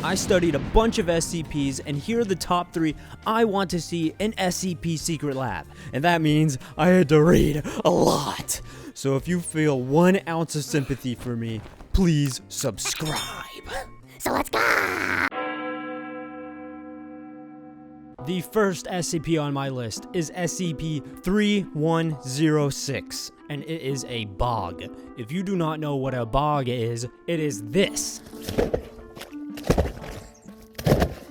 I studied a bunch of SCPs, and here are the top 3 I want to see in SCP Secret Lab. And that means I had to read a lot. So if you feel 1 ounce of sympathy for me, please subscribe. So let's go! The first SCP on my list is SCP-3106, and it is a bog. If you do not know what a bog is, it is this.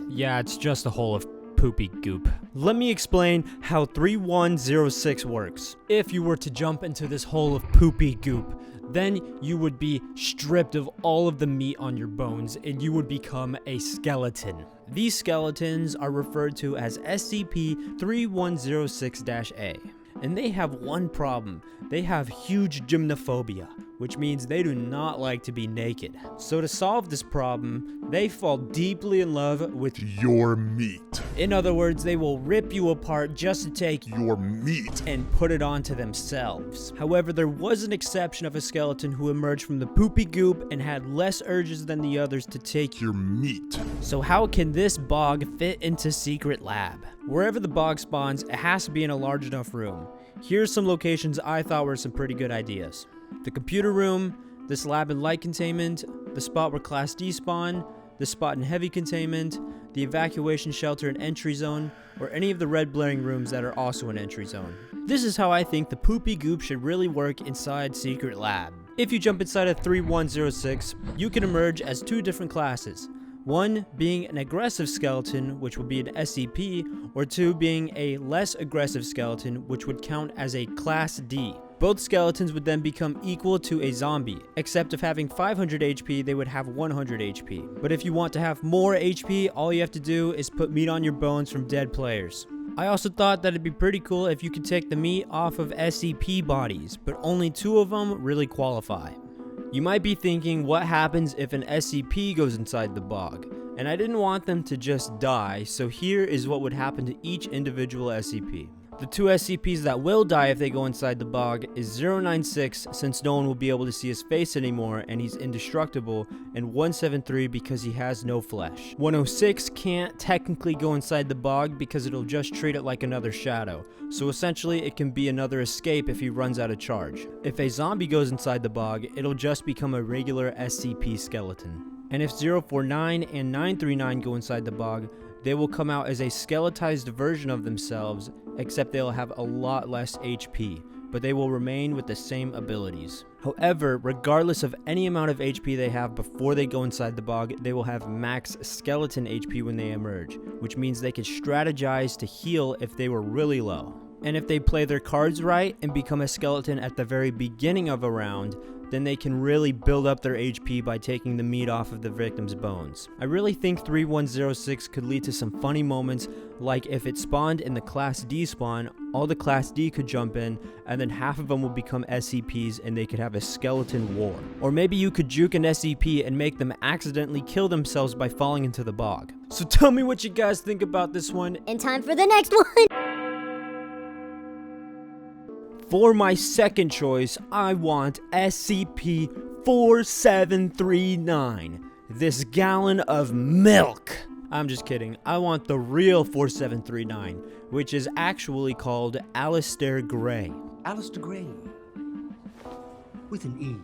Yeah, it's just a hole of poopy goop. Let me explain how 3106 works. If you were to jump into this hole of poopy goop, then you would be stripped of all of the meat on your bones and you would become a skeleton. These skeletons are referred to as SCP-3106-A. And they have one problem. They have huge gymnophobia, which means they do not like to be naked. So to solve this problem, they fall deeply in love with your meat. In other words, they will rip you apart just to take your meat and put it onto themselves. However, there was an exception of a skeleton who emerged from the poopy goop and had less urges than the others to take your meat. So how can this bog fit into Secret Lab? Wherever the bog spawns, it has to be in a large enough room. Here's some locations I thought were some pretty good ideas. The computer room, this lab and light containment, the spot where Class D spawn, the spot in heavy containment, the evacuation shelter and entry zone, or any of the red blaring rooms that are also an entry zone. This is how I think the poopy goop should really work inside Secret Lab. If you jump inside of 3106, you can emerge as 2 different classes. 1 being an aggressive skeleton, which would be an SCP, or 2 being a less aggressive skeleton, which would count as a Class D. Both skeletons would then become equal to a zombie, except if having 500 HP, they would have 100 HP. But if you want to have more HP, all you have to do is put meat on your bones from dead players. I also thought that it'd be pretty cool if you could take the meat off of SCP bodies, but only 2 of them really qualify. You might be thinking, what happens if an SCP goes inside the bog? And I didn't want them to just die, so here is what would happen to each individual SCP. The 2 SCPs that will die if they go inside the bog is 096, since no one will be able to see his face anymore and he's indestructible, and 173 because he has no flesh. 106 can't technically go inside the bog because it'll just treat it like another shadow, so essentially it can be another escape if he runs out of charge. If a zombie goes inside the bog, it'll just become a regular SCP skeleton. And if 049 and 939 go inside the bog, they will come out as a skeletized version of themselves, except they'll have a lot less HP, but they will remain with the same abilities. However, regardless of any amount of HP they have before they go inside the bog, they will have max skeleton HP when they emerge, which means they can strategize to heal if they were really low. And if they play their cards right and become a skeleton at the very beginning of a round, then they can really build up their HP by taking the meat off of the victim's bones. I really think 3106 could lead to some funny moments, like if it spawned in the Class D spawn, all the Class D could jump in, and then half of them would become SCPs and they could have a skeleton war. Or maybe you could juke an SCP and make them accidentally kill themselves by falling into the bog. So tell me what you guys think about this one. And time for the next one! For my second choice, I want SCP-4739, this gallon of milk. I'm just kidding. I want the real 4739, which is actually called Alistair Gray. Alistair Gray. With an E.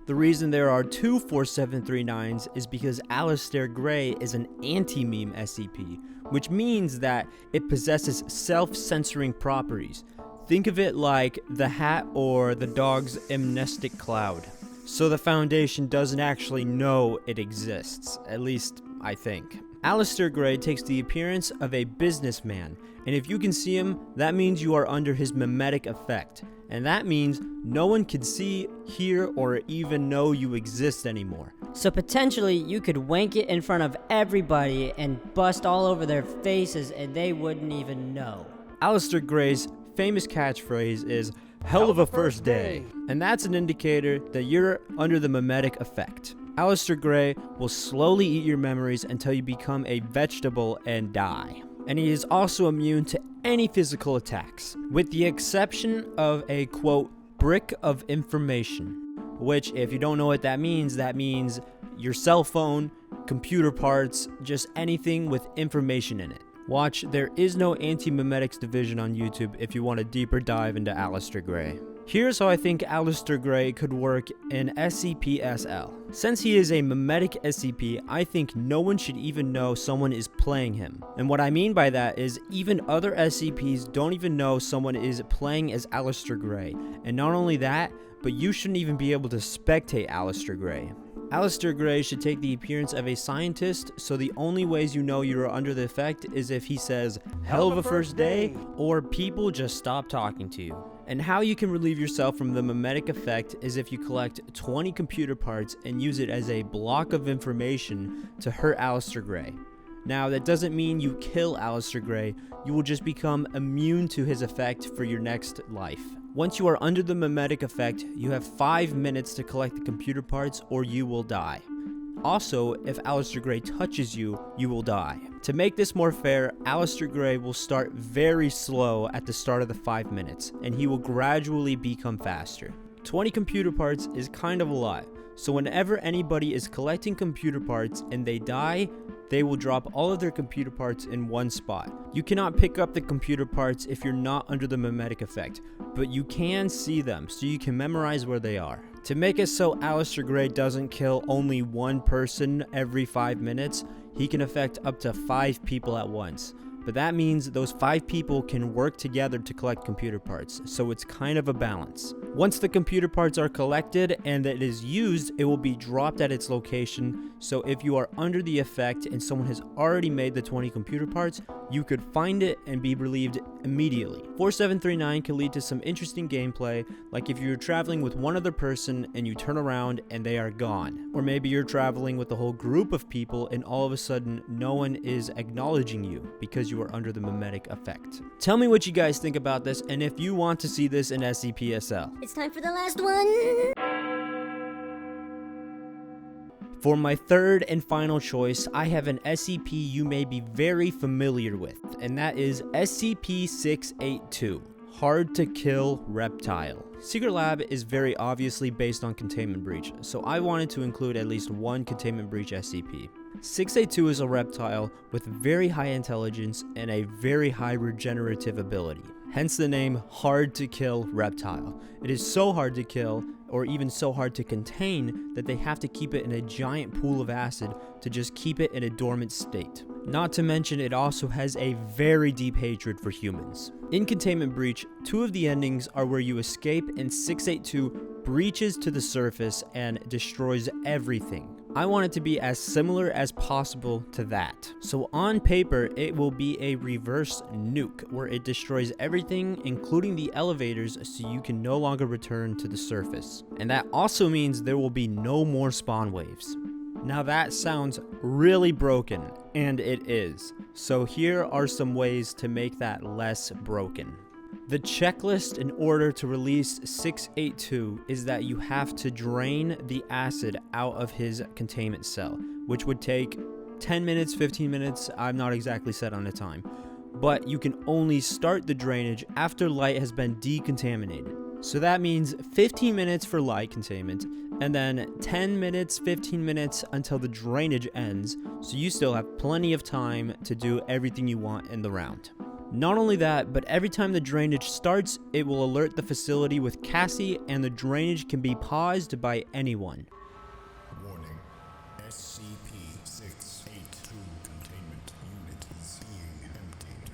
The reason there are 2 4739s is because Alistair Gray is an anti-meme SCP, which means that it possesses self-censoring properties. Think of it like the hat or the dog's amnestic cloud. So the Foundation doesn't actually know it exists, at least I think. Alistair Gray takes the appearance of a businessman, and if you can see him, that means you are under his mimetic effect. And that means no one can see, hear, or even know you exist anymore. So potentially you could wank it in front of everybody and bust all over their faces and they wouldn't even know. Alistair Gray's famous catchphrase is, "Hell of a first day." And that's an indicator that you're under the mimetic effect. Alistair Gray will slowly eat your memories until you become a vegetable and die. And he is also immune to any physical attacks, with the exception of a, quote, brick of information, which, if you don't know what that means your cell phone, computer parts, just anything with information in it. Watch, there is no anti-memetics division on YouTube if you want a deeper dive into Aleister Gray. Here's how I think Aleister Gray could work in SCP-SL. Since he is a memetic SCP, I think no one should even know someone is playing him. And what I mean by that is even other SCPs don't even know someone is playing as Aleister Gray. And not only that, but you shouldn't even be able to spectate Aleister Gray. Aleister Gray should take the appearance of a scientist, so the only ways you know you're under the effect is if he says, "Hell of a first day," or people just stop talking to you. And how you can relieve yourself from the memetic effect is if you collect 20 computer parts and use it as a block of information to hurt Aleister Gray. Now, that doesn't mean you kill Aleister Gray, you will just become immune to his effect for your next life. Once you are under the memetic effect, you have 5 minutes to collect the computer parts or you will die. Also, if Aleister Gray touches you, you will die. To make this more fair, Aleister Gray will start very slow at the start of the 5 minutes, and he will gradually become faster. 20 computer parts is kind of a lot, so whenever anybody is collecting computer parts and they die, they will drop all of their computer parts in one spot. You cannot pick up the computer parts if you're not under the memetic effect, but you can see them, so you can memorize where they are. To make it so Aleister Gray doesn't kill only one person every 5 minutes, he can affect up to 5 people at once. But that means those 5 people can work together to collect computer parts, so it's kind of a balance. Once the computer parts are collected and it is used, it will be dropped at its location, so if you are under the effect and someone has already made the 20 computer parts, you could find it and be relieved immediately. 4739 can lead to some interesting gameplay, like if you're traveling with one other person and you turn around and they are gone. Or maybe you're traveling with a whole group of people and all of a sudden no one is acknowledging you because you are under the memetic effect. Tell me what you guys think about this and if you want to see this in SCP-SL. It's time for the last one. For my third and final choice, I have an SCP you may be very familiar with, and that is SCP-682, Hard to Kill Reptile. Secret Lab is very obviously based on Containment Breach, so I wanted to include at least one Containment Breach SCP. 682 is a reptile with very high intelligence and a very high regenerative ability. Hence the name Hard to Kill Reptile. It is so hard to kill, or even so hard to contain, that they have to keep it in a giant pool of acid to just keep it in a dormant state. Not to mention it also has a very deep hatred for humans. In Containment Breach, 2 of the endings are where you escape and 682 breaches to the surface and destroys everything. I want it to be as similar as possible to that. So on paper, it will be a reverse nuke where it destroys everything, including the elevators, so you can no longer return to the surface. And that also means there will be no more spawn waves. Now that sounds really broken, and it is. So here are some ways to make that less broken. The checklist in order to release 682 is that you have to drain the acid out of his containment cell, which would take 10 minutes, 15 minutes, I'm not exactly set on the time. But you can only start the drainage after light has been decontaminated. So that means 15 minutes for light containment, and then 10 minutes, 15 minutes until the drainage ends, so you still have plenty of time to do everything you want in the round. Not only that, but every time the drainage starts, it will alert the facility with Cassie, and the drainage can be paused by anyone. Warning. SCP-682 containment unit is being emptied.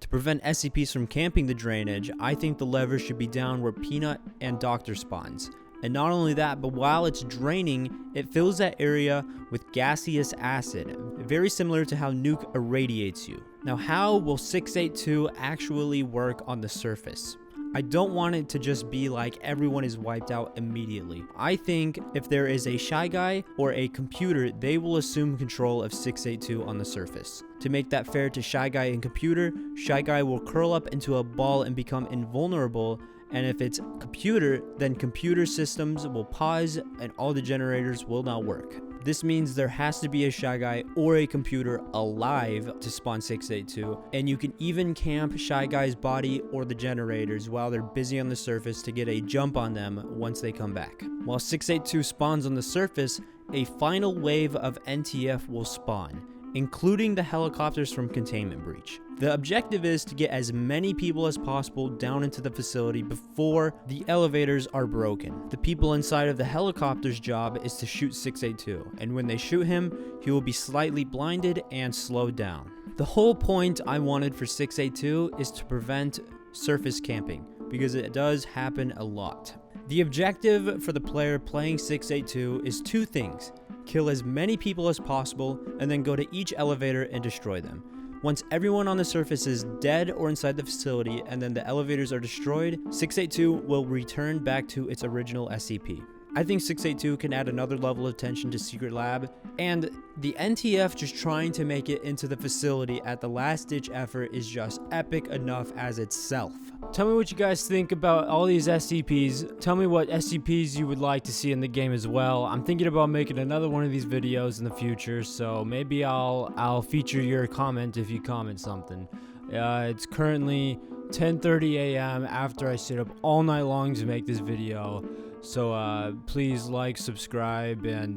To prevent SCPs from camping the drainage, I think the lever should be down where Peanut and Doctor spawns. And not only that, but while it's draining, it fills that area with gaseous acid, very similar to how Nuke irradiates you. Now, how will 682 actually work on the surface? I don't want it to just be like everyone is wiped out immediately. I think if there is a Shy Guy or a computer, they will assume control of 682 on the surface. To make that fair to Shy Guy and computer, Shy Guy will curl up into a ball and become invulnerable, and if it's computer, then computer systems will pause and all the generators will not work. This means there has to be a Shy Guy or a computer alive to spawn 682, and you can even camp Shy Guy's body or the generators while they're busy on the surface to get a jump on them once they come back. While 682 spawns on the surface, a final wave of NTF will spawn, including the helicopters from Containment Breach. The objective is to get as many people as possible down into the facility before the elevators are broken. The people inside of the helicopter's job is to shoot 682, and when they shoot him, he will be slightly blinded and slowed down. The whole point I wanted for 682 is to prevent surface camping, because it does happen a lot. The objective for the player playing 682 is two things: kill as many people as possible, and then go to each elevator and destroy them. Once everyone on the surface is dead or inside the facility and then the elevators are destroyed, 682 will return back to its original SCP. I think 682 can add another level of tension to Secret Lab, and the NTF just trying to make it into the facility at the last ditch effort is just epic enough as itself. Tell me what you guys think about all these SCPs. Tell me what SCPs you would like to see in the game as well. I'm thinking about making another one of these videos in the future, so maybe I'll feature your comment if you comment something. It's currently 10:30 a.m. after I stayed up all night long to make this video. So please like, subscribe, and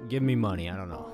give me money. I don't know.